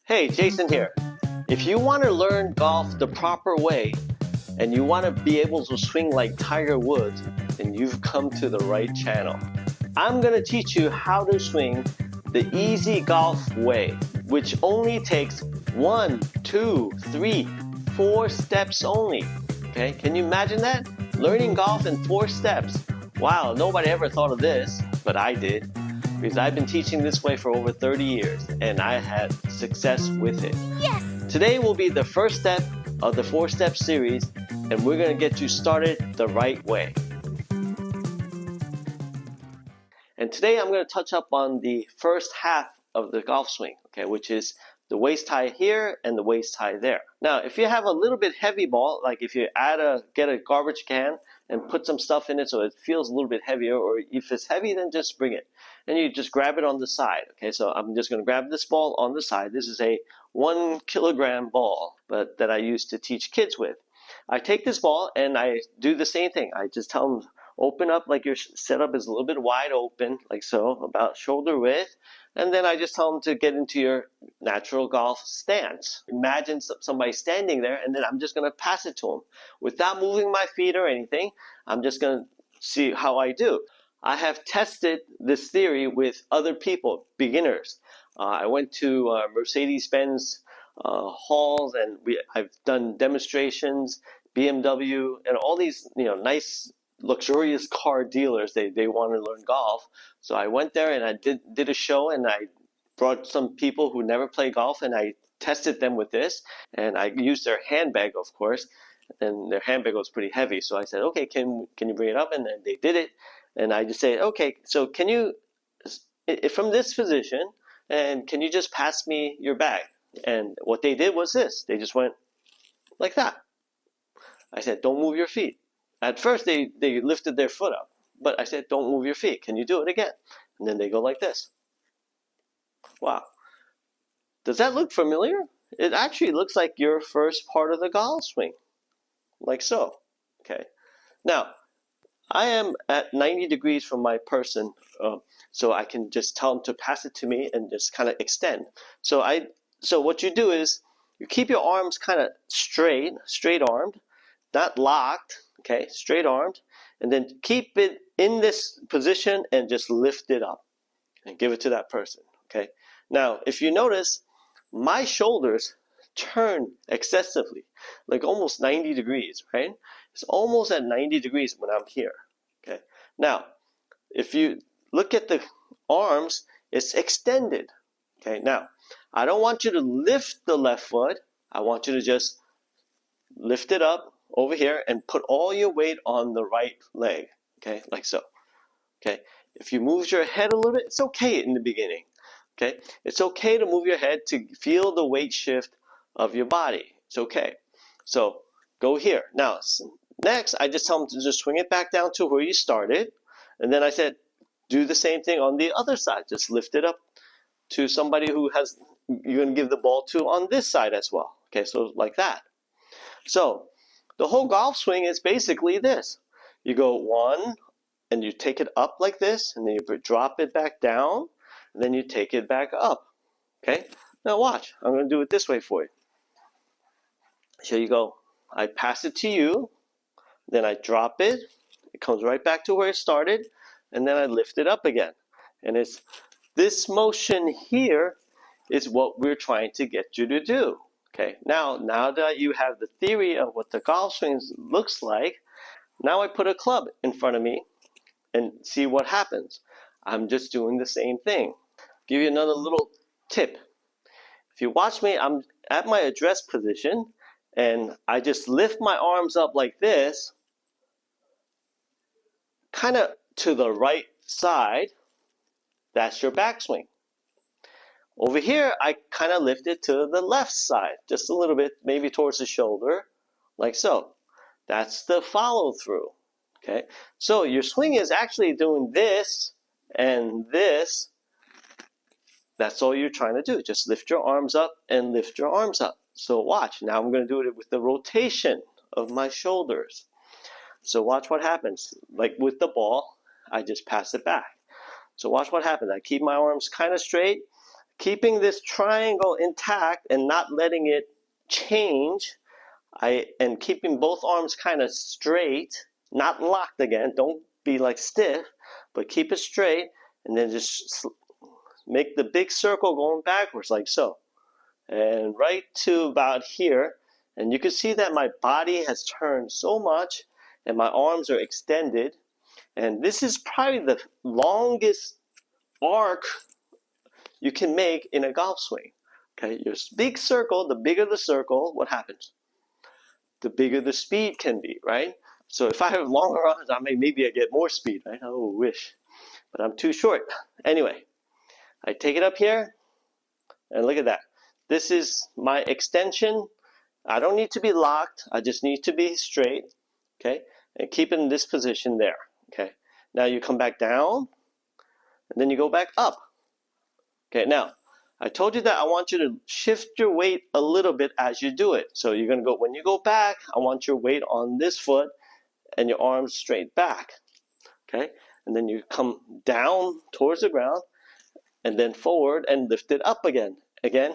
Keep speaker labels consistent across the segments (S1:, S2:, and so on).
S1: Hey, Jason here. If you want to learn golf the proper way and you want to be able to swing like Tiger Woods, then you've come to the right channel. I'm going to teach you how to swing the easy golf way, which only takes 1, 2, 3, 4 steps only. Okay, can you imagine that? Learning golf in 4 steps. Wow, nobody ever thought of this, but I did. Because I've been teaching this way for over 30 years and I had success with it.
S2: Yes!
S1: Today will be the first step of the 4-step series and we're going to get you started the right way. And today I'm going to touch up on the first half of the golf swing, okay, which is the waist high here and the waist high there. Now, if you have a little bit heavy ball, like if you get a garbage can and put some stuff in it so it feels a little bit heavier, or if it's heavy, then just bring it. And you just grab it on the side. Okay, so I'm just going to grab this ball on the side. This is a 1 kilogram ball, but that I used to teach kids with. I take this ball and I do the same thing. I just tell them, open up like your setup is a little bit wide open, like so, about shoulder width. And then I just tell them to get into your natural golf stance. Imagine somebody standing there, and then I'm just going to pass it to them. Without moving my feet or anything, I'm just going to see how I do. I have tested this theory with other people, beginners. I went to Mercedes-Benz halls, and I've done demonstrations, BMW, and all these nice luxurious car dealers. They want to learn golf, so I went there and I did a show, and I brought some people who never play golf, and I tested them with this, and I used their handbag, of course, and their handbag was pretty heavy. So I said, okay, can you bring it up? And then they did it, and I just said, okay, so can you, from this position, and can you just pass me your bag? And what they did was this. They just went like that. I said, don't move your feet. At first, they lifted their foot up, but I said, don't move your feet. Can you do it again? And then they go like this. Wow. Does that look familiar? It actually looks like your first part of the golf swing, like so. Okay. Now, I am at 90 degrees from my person, so I can just tell them to pass it to me and just kind of extend. So what you do is you keep your arms kind of straight armed, not locked, okay, straight armed, and then keep it in this position and just lift it up and give it to that person, okay? Now, if you notice, my shoulders turn excessively, like almost 90 degrees, right? It's almost at 90 degrees when I'm here, okay? Now, if you look at the arms, it's extended, okay? Now, I don't want you to lift the left foot. I want you to just lift it up over here and put all your weight on the right leg, okay, like so, okay? If you move your head a little bit, it's okay in the beginning, okay? It's okay to move your head to feel the weight shift of your body. It's okay. So go here. Now, next, I just tell them to just swing it back down to where you started, and then I said, do the same thing on the other side. Just lift it up to somebody who you're going to give the ball to on this side as well, okay? So like that. So the whole golf swing is basically this. You go 1, and you take it up like this, and then you drop it back down, and then you take it back up, okay? Now watch. I'm going to do it this way for you. So you go, I pass it to you, then I drop it. It comes right back to where it started, and then I lift it up again. And it's this motion here is what we're trying to get you to do. Okay, now that you have the theory of what the golf swing looks like, now I put a club in front of me and see what happens. I'm just doing the same thing. Give you another little tip. If you watch me, I'm at my address position and I just lift my arms up like this, kind of to the right side. That's your backswing. Over here, I kind of lift it to the left side, just a little bit, maybe towards the shoulder, like so. That's the follow through, okay? So your swing is actually doing this and this. That's all you're trying to do. Just lift your arms up and lift your arms up. So watch, now I'm going to do it with the rotation of my shoulders. So watch what happens. Like with the ball, I just pass it back. So watch what happens. I keep my arms kind of straight, keeping this triangle intact and not letting it change, and keeping both arms kind of straight, not locked again. Don't be like stiff, but keep it straight, and then just make the big circle going backwards like so. And right to about here, and you can see that my body has turned so much and my arms are extended. And this is probably the longest arc you can make in a golf swing. Okay, your big circle, the bigger the circle, what happens? The bigger the speed can be, right? So if I have longer arms, maybe I get more speed, right? Oh, wish. But I'm too short. Anyway, I take it up here, and look at that. This is my extension. I don't need to be locked. I just need to be straight, okay? And keep it in this position there, okay? Now you come back down, and then you go back up. Okay, now, I told you that I want you to shift your weight a little bit as you do it. So you're going to go, when you go back, I want your weight on this foot and your arms straight back. Okay, and then you come down towards the ground and then forward and lift it up again. Again,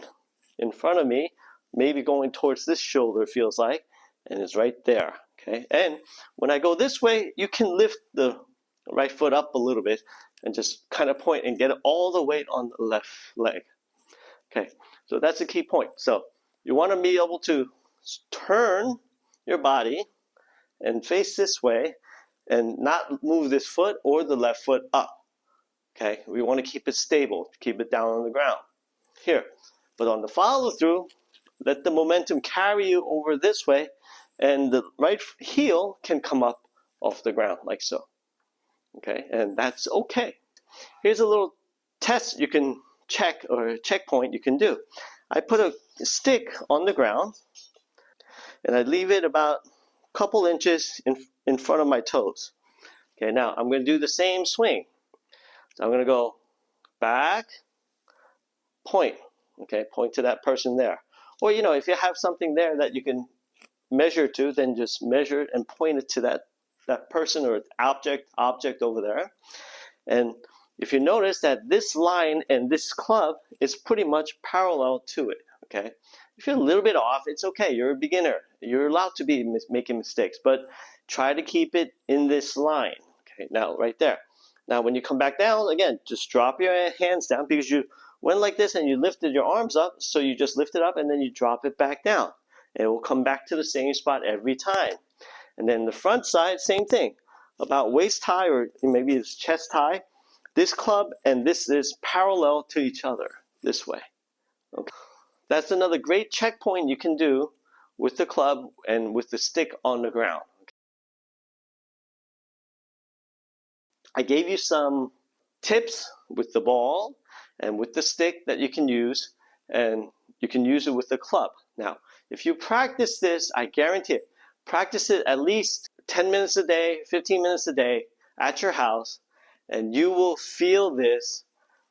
S1: in front of me, maybe going towards this shoulder, feels like, and it's right there. Okay, and when I go this way, you can lift the right foot up a little bit and just kind of point and get all the weight on the left leg. Okay, so that's a key point. So you want to be able to turn your body and face this way and not move this foot or the left foot up. Okay, we want to keep it stable, keep it down on the ground. Here, but on the follow through, let the momentum carry you over this way, and the right heel can come up off the ground like so. Okay, and that's okay. Here's a little test you can check, or a checkpoint you can do. I put a stick on the ground and I leave it about a couple inches in front of my toes. Okay, now I'm going to do the same swing. So I'm going to go back, point. Okay, point to that person there. Or, you know, if you have something there that you can measure to, then just measure it and point it to that person or object over there. And if you notice that this line and this club is pretty much parallel to it, okay? If you're a little bit off, it's okay. You're a beginner. You're allowed to be making mistakes, but try to keep it in this line. Okay, now right there. Now when you come back down, again, just drop your hands down because you went like this and you lifted your arms up, so you just lift it up and then you drop it back down. And it will come back to the same spot every time. And then the front side, same thing. About waist high, or maybe it's chest high. This club and this is parallel to each other, this way. Okay. That's another great checkpoint you can do with the club and with the stick on the ground. I gave you some tips with the ball and with the stick that you can use, and you can use it with the club. Now, if you practice this, I guarantee it, practice it at least 10 minutes a day, 15 minutes a day at your house, and you will feel this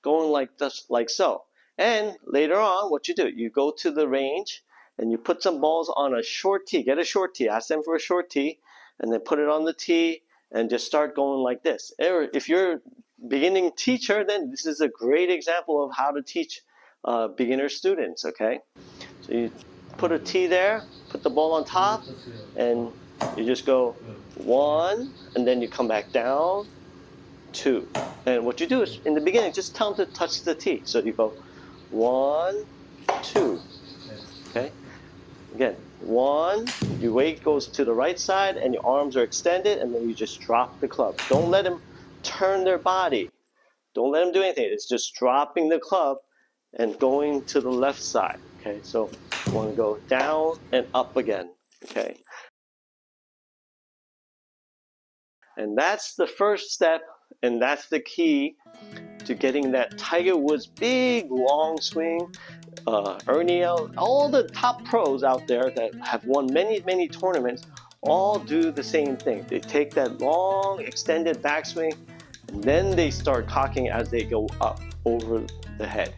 S1: going like this, like so. And later on, what you do, you go to the range and you put some balls on a short tee. Get a short tee, ask them for a short tee, and then put it on the tee and just start going like this. Or if you're a beginning teacher, then this is a great example of how to teach beginner students, okay? So you put a tee there, put the ball on top, and you just go 1, and then you come back down, 2. And what you do is, in the beginning, just tell them to touch the tee. So you go 1, 2, okay? Again, 1, your weight goes to the right side and your arms are extended, and then you just drop the club. Don't let them turn their body. Don't let them do anything. It's just dropping the club and going to the left side, okay? So you want to go down and up again, okay? And that's the first step, and that's the key to getting that Tiger Woods big long swing. Ernie Els, all the top pros out there that have won many tournaments all do the same thing. They take that long extended backswing and then they start cocking as they go up over the head.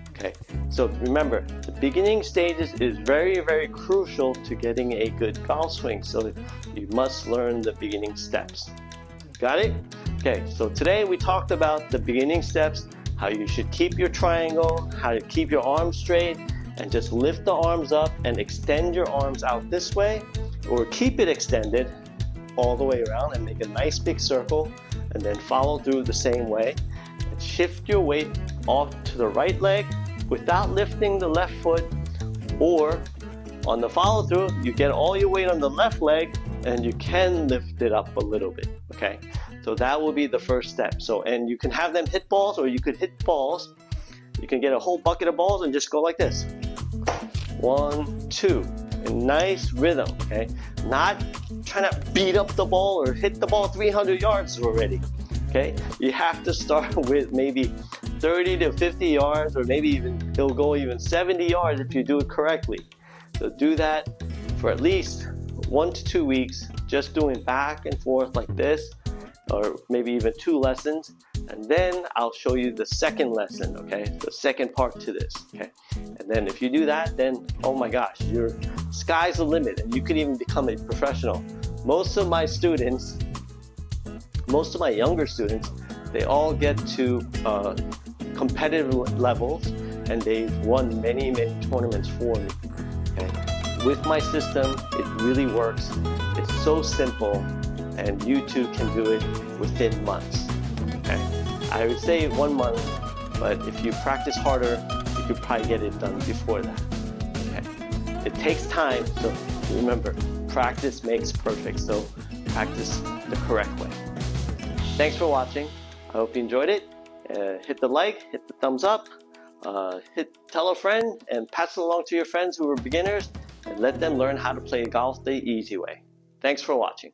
S1: Okay, so remember, the beginning stages is very crucial to getting a good golf swing, so you must learn the beginning steps. Got it? Okay, so today we talked about the beginning steps, how you should keep your triangle, how to keep your arms straight, and just lift the arms up and extend your arms out this way, or keep it extended all the way around and make a nice big circle, and then follow through the same way. And shift your weight off to the right leg without lifting the left foot, or on the follow through, you get all your weight on the left leg and you can lift it up a little bit, okay? So that will be the first step. So, and you can have them hit balls, or you could hit balls. You can get a whole bucket of balls and just go like this. 1, 2, in nice rhythm, okay? Not trying to beat up the ball or hit the ball 300 yards already, okay? You have to start with maybe 30 to 50 yards, or maybe even, it'll go even 70 yards if you do it correctly. So do that for at least 1 to 2 weeks, just doing back and forth like this, or maybe even 2 lessons, and then I'll show you the second lesson, okay? The second part to this, okay? And then if you do that, then oh my gosh, your sky's the limit, and you could even become a professional. Most of my students, most of my younger students, they all get to competitive levels, and they've won many tournaments for me, okay? With my system, it really works. It's so simple, and you too can do it within months, okay? I would say 1 month, but if you practice harder, you could probably get it done before that, okay? It takes time, so remember, practice makes perfect, so practice the correct way. Thanks for watching. I hope you enjoyed it. Hit the like, hit the thumbs up, tell a friend, and pass it along to your friends who are beginners, and let them learn how to play golf the easy way. Thanks for watching.